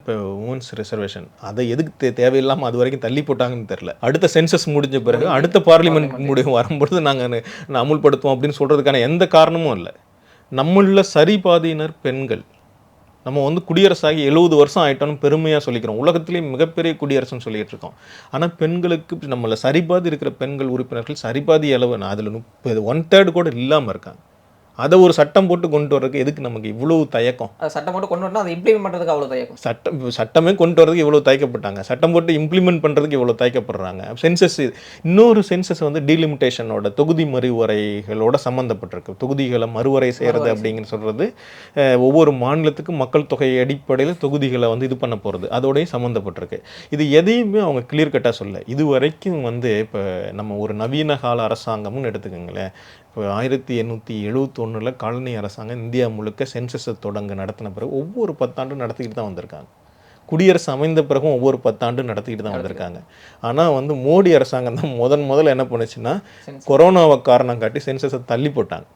இப்போ women's reservation அதை எதுக்கு தேவையில்லாமல் அது வரைக்கும் தள்ளி போட்டாங்கன்னு தெரில. அடுத்த சென்சஸ் முடிஞ்ச பிறகு அடுத்த பார்லிமெண்ட் வரும்பொழுது நாங்கள் அமுல்படுத்துவோம் அப்படின்னு சொல்கிறதுக்கான எந்த காரணமும் இல்லை. நம்மள சரிபாதியினர் பெண்கள். நம்ம வந்து குடியரசாகி 70 வருஷம் ஆகிட்டோன்னு பெருமையாக சொல்லிக்கிறோம். உலகத்திலேயே மிகப்பெரிய குடியரசுன்னு சொல்லிட்டு இருக்கோம். ஆனால் பெண்களுக்கு நம்மளை சரிபாதி இருக்கிற பெண்கள் உறுப்பினர்கள் சரிபாதி அளவு அதில் 1/3 கூட இல்லாமல் இருக்காங்க. அதை ஒரு சட்டம் போட்டு கொண்டு வர்றதுக்கு எதுக்கு நமக்கு இவ்வளவு தயக்கம்? சட்டம் போட்டு கொண்டு வரணும், அதை இம்ப்ளிமெண்ட் பண்ணுறதுக்கு அவ்வளோ தயக்கம். சட்டமே கொண்டு வரதுக்கு இவ்வளோ தயக்கப்பட்டாங்க. சட்டம் போட்டு இம்ப்ளிமெண்ட் பண்ணுறதுக்கு இவ்வளோ தயக்கப்படுறாங்க. சென்சஸ் இன்னொரு சென்சஸ் வந்து டீலிமிட்டேஷனோட தொகுதி மறுவரைகளோட சம்மந்தப்பட்டிருக்கு. தொகுதிகளை மறுவரை செய்கிறது அப்படிங்கிற சொல்கிறது ஒவ்வொரு மாநிலத்துக்கும் மக்கள் தொகை அடிப்படையில் தொகுதிகளை வந்து இது பண்ண போகிறது அதோடய சம்மந்தப்பட்டிருக்கு. இது எதையுமே அவங்க கிளியர் கட்டாக சொல்ல. இது வரைக்கும் வந்து இப்போ நம்ம ஒரு நவீன கால அரசாங்கம்னு எடுத்துக்கோங்களேன். இப்போ 1871 காலனி அரசாங்கம் இந்தியா முழுக்க சென்சஸை நடத்தின பிறகு ஒவ்வொரு 10 ஆண்டும் நடத்திக்கிட்டு தான் வந்திருக்காங்க. குடியரசு அமைந்த பிறகும் ஒவ்வொரு 10 ஆண்டும் நடத்திக்கிட்டு தான் வந்திருக்காங்க. ஆனால் வந்து மோடி அரசாங்கம் தான் முதல்ல என்ன பண்ணுச்சுன்னா கொரோனாவை காரணம் காட்டி சென்சஸை தள்ளி போட்டாங்க.